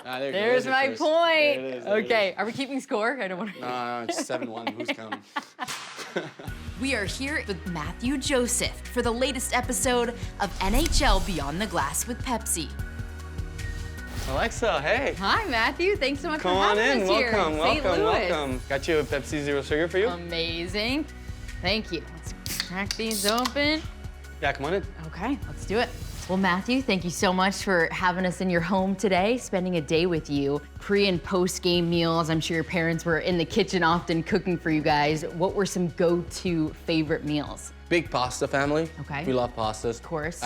There's my point. There it is. Okay, are we keeping score? I don't want to. No, it's 7-1. Who's counting? We are here with Matthew Joseph for the latest episode of NHL Beyond the Glass with Pepsi. Alexa, hey. Hi, Matthew. Thanks so much Come for on having in. us here. Welcome, St. welcome, Louis. welcome. Got you a Pepsi Zero Sugar for you? Amazing. Thank you. Let's crack these open. Yeah, come on in. Okay, let's do it. Well, Matthew, thank you so much for having us in your home today, spending a day with you. Pre and post game meals. I'm sure your parents were in the kitchen often cooking for you guys. What were some go-to favorite meals? Big pasta family. Okay. We love pastas. Of course.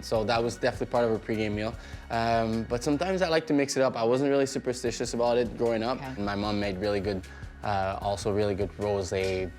So that was definitely part of our pregame meal. But sometimes I like to mix it up. I wasn't really superstitious about it growing up. Okay. And my mom made really good, also really good rosé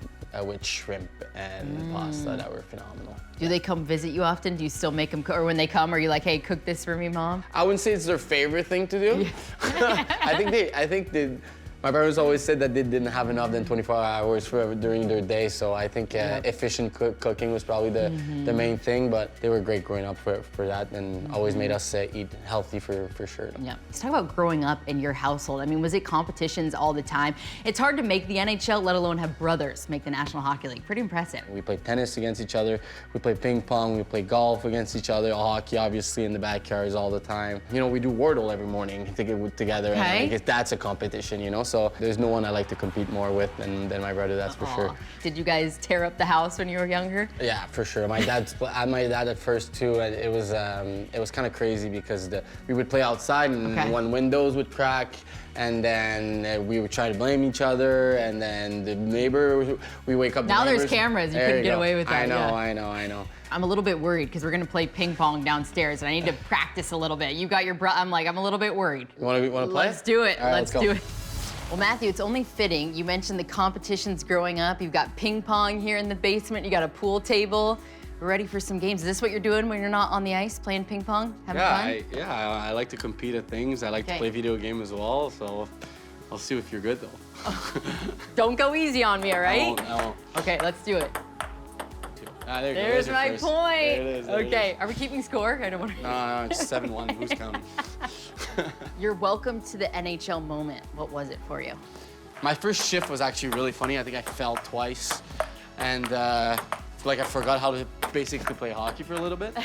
with shrimp and pasta that were phenomenal. Do they come visit you often? Do you still make them, or when they come, are you like, hey, cook this for me, Mom? I wouldn't say it's their favorite thing to do. I think my parents always said that they didn't have enough than 24 hours during their day, so I think efficient cooking was probably the main thing, but they were great growing up for that and always made us eat healthy for sure. Yeah. Let's talk about growing up in your household. I mean, was it competitions all the time? It's hard to make the NHL, let alone have brothers make the National Hockey League. Pretty impressive. We played tennis against each other, we played ping pong, we played golf against each other, hockey obviously in the backyards all the time. You know, we do Wordle every morning together, and I guess that's a competition, you know? So there's no one I like to compete more with than my brother, that's for sure. Did you guys tear up the house when you were younger? Yeah, for sure. My dad at first too. It was kind of crazy because we would play outside and one windows would crack, and then we would try to blame each other, and then the neighbor, we wake up. Now there's cameras. You couldn't get away with that. I know. I'm a little bit worried because we're gonna play ping pong downstairs, and I need to practice a little bit. You got your I'm a little bit worried. You want to play? Let's do it. All right, let's do it. Well, Matthew, it's only fitting. You mentioned the competitions growing up. You've got ping pong here in the basement. You got a pool table. We're ready for some games. Is this what you're doing when you're not on the ice, playing ping pong, having fun? I like to compete at things. I like to play video games as well. So I'll see if you're good though. Don't go easy on me, all right? I won't. Okay, let's do it. There's my point. There it is. Okay, are we keeping score? I don't want to. No, it's 7-1. Who's counting? You're welcome to the NHL moment. What was it for you? My first shift was actually really funny. I think I fell twice, and like I forgot how to basically play hockey for a little bit.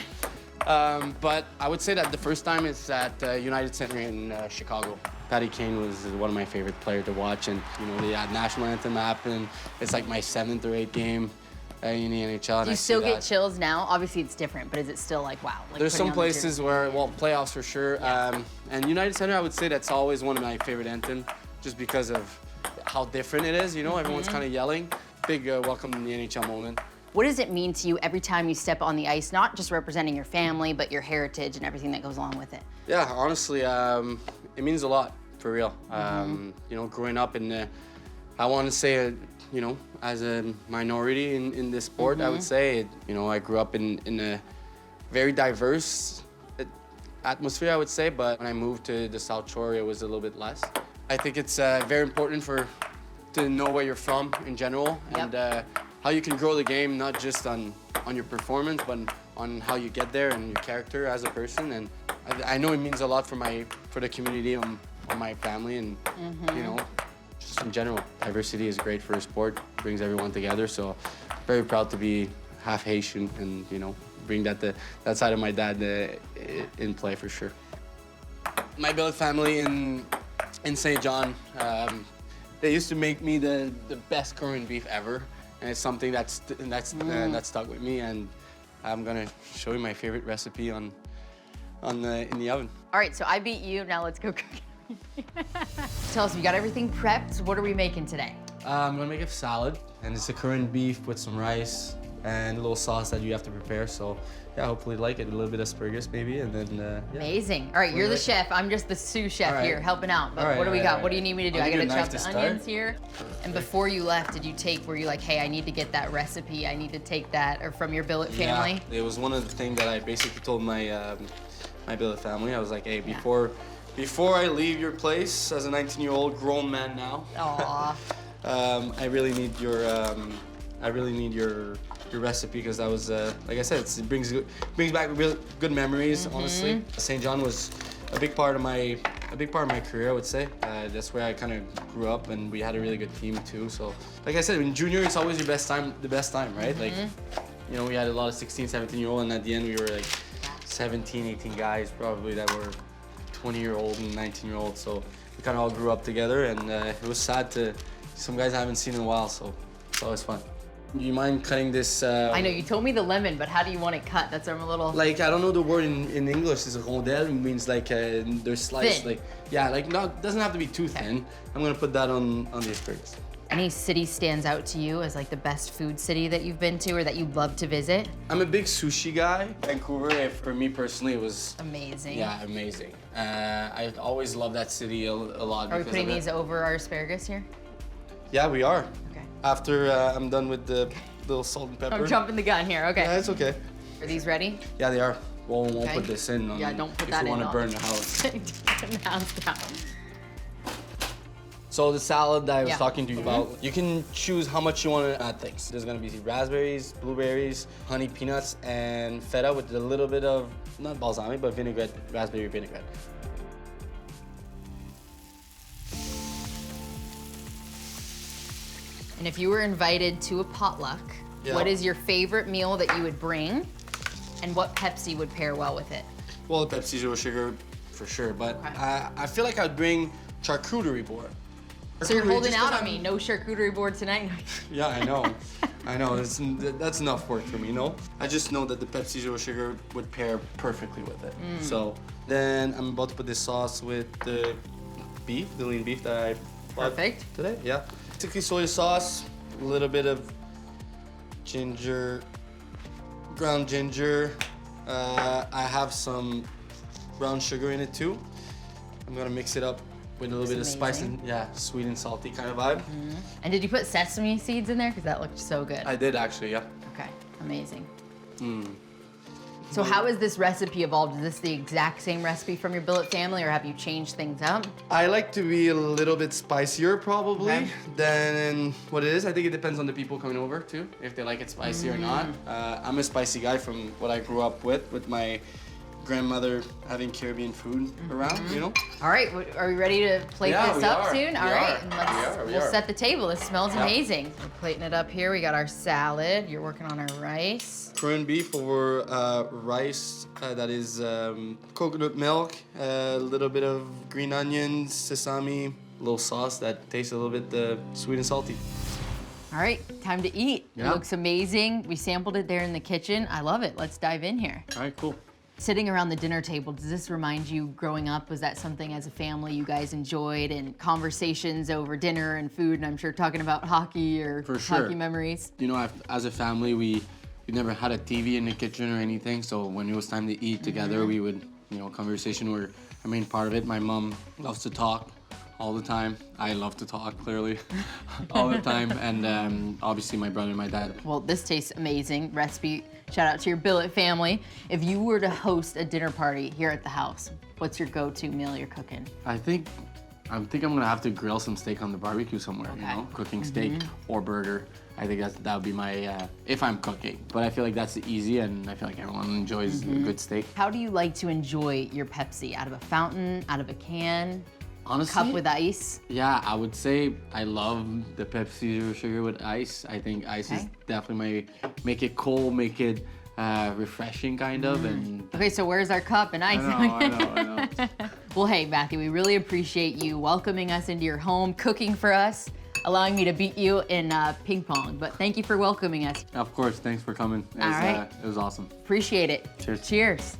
But I would say that the first time is at United Center in Chicago. Patty Kane was one of my favorite players to watch, and you know, the national anthem happened. It's like my 7th or 8th game in the NHL. Do you still get chills now? Obviously it's different, but is it still like, wow? Like there's some putting on the places where, well, playoffs for sure. And United Center, I would say that's always one of my favorite anthem, just because of how different it is, you know? Everyone's kind of yelling. Big welcome to the NHL moment. What does it mean to you every time you step on the ice, not just representing your family, but your heritage and everything that goes along with it? Yeah, honestly, it means a lot, for real. You know, growing up in I want to say, you know, as a minority in this sport, I would say, you know, I grew up in a very diverse atmosphere, I would say, but when I moved to the South Shore, it was a little bit less. I think it's very important to know where you're from in general, and how you can grow the game, not just on your performance, but on how you get there and your character as a person. And I know it means a lot for the community, on my family, and you know, just in general. Diversity is great for a sport, brings everyone together. So very proud to be half Haitian and, you know, bring that side of my dad in play for sure. My billet family in St. John, they used to make me the best corned beef ever. And it's something that stuck with me, and I'm gonna show you my favorite recipe in the oven. All right, so I beat you, now let's go cooking. Tell us, we got everything prepped. What are we making today? I'm gonna make a salad, and it's a corned beef with some rice and a little sauce that you have to prepare. So yeah, hopefully you like it. A little bit of asparagus maybe, and then yeah. Amazing. All right, you're the chef. I'm just the sous chef here, helping out. But what do we got? What do you need me to do? I gotta chop the onions here. And before you left, were you like, hey, I need to get that recipe. I need to take that, or from your billet family? Yeah, it was one of the things that I basically told my my billet family. I was like, hey, before I leave your place as a 19-year-old grown man now, I really need your recipe, because that was like I said, it brings back real good memories. Honestly, St. John was a big part of my a big part of my career, I would say. That's where I kind of grew up, and we had a really good team too. So, like I said, in junior, it's always the best time, right? Like, you know, we had a lot of 16, 17-year-old, and at the end, we were like 17, 18 guys probably that were 20-year-old and 19-year-old. So we kind of all grew up together, and it was sad to some guys I haven't seen in a while. So it's always fun. Do you mind cutting this? I know you told me the lemon, but how do you want it cut? That's I'm a little. Like, I don't know the word in English. It's a rondelle. It means like they're sliced. Thin. Like, yeah, like not doesn't have to be too thin. I'm gonna put that on the asparagus. Any city stands out to you as like the best food city that you've been to or that you'd love to visit? I'm a big sushi guy. Vancouver, for me personally, it was Amazing. yeah, amazing. I always love that city a lot. Are we because putting of it. these over our asparagus here? Yeah, we are. Okay. After I'm done with the little salt and pepper. I'm jumping the gun here. Okay. Yeah, it's okay. Are these ready? Yeah, they are. Won't Okay. put this in. Yeah, don't put if that you in. want to burn the house. Hands down. So the salad that I was Yeah. talking to you about, you can choose how much you want to add things. There's gonna be raspberries, blueberries, honey peanuts, and feta with a little bit of, not balsamic, but vinaigrette, raspberry vinaigrette. And if you were invited to a potluck, Yeah. what is your favorite meal that you would bring? And what Pepsi would pair well with it? Well, the Pepsi Zero Sugar for sure, but Okay. I feel like I'd bring charcuterie board. So you're Charcuterie, holding just out 'cause on me. No charcuterie board tonight. Yeah, I know. I know. That's enough work for me, you know? I just know that the Pepsi Zero Sugar would pair perfectly with it. So then I'm about to put this sauce with the beef, the lean beef that I bought Perfect. today. Yeah. Tikka soy sauce, a little bit of ginger, ground ginger. I have some brown sugar in it too. I'm gonna mix it up with a little bit of spice and sweet and salty kind of vibe. And did you put sesame seeds in there? Because that looked so good. I did actually, yeah. Okay, amazing. So how has this recipe evolved? Is this the exact same recipe from your billet family or have you changed things up? I like to be a little bit spicier probably Okay. than what it is. I think it depends on the people coming over too, if they like it spicy or not. I'm a spicy guy from what I grew up with my grandmother having Caribbean food around, you know? All right, are we ready to plate Yeah, this we up are. soon? We All right, are. and We we'll are. set the table. This smells Yeah. amazing. We're plating it up here. We got our salad. You're working on our rice. Corned beef over rice that is coconut milk, a little bit of green onions, sesame, a little sauce that tastes a little bit sweet and salty. All right, time to eat. It Yeah. looks amazing. We sampled it there in the kitchen. I love it. Let's dive in here. All right, cool. Sitting around the dinner table, does this remind you growing up? Was that something as a family you guys enjoyed and conversations over dinner and food? And I'm sure talking about hockey or For sure. hockey memories. You know, as a family, we never had a TV in the kitchen or anything. So when it was time to eat together, we would, you know, conversation were a main part of it. My mom loves to talk all the time. I love to talk, clearly, all the time. And obviously my brother and my dad. Well, this tastes amazing. Recipe, shout out to your billet family. If you were to host a dinner party here at the house, what's your go-to meal you're cooking? I think I'm gonna have to grill some steak on the barbecue somewhere. You Okay. know, cooking steak or burger. I think that would be my if I'm cooking. But I feel like that's easy, and I feel like everyone enjoys a good steak. How do you like to enjoy your Pepsi? Out of a fountain, out of a can, Honestly, cup with ice? yeah, I would say I love the Pepsi Zero Sugar with ice. I think ice is Okay. definitely make it cold, make it refreshing kind of, and Okay, so where's our cup and ice? I know. Well, hey, Matthew, we really appreciate you welcoming us into your home, cooking for us, allowing me to beat you in ping pong. But thank you for welcoming us. Of course, thanks for coming. All right. It was awesome. Appreciate it. Cheers. Cheers.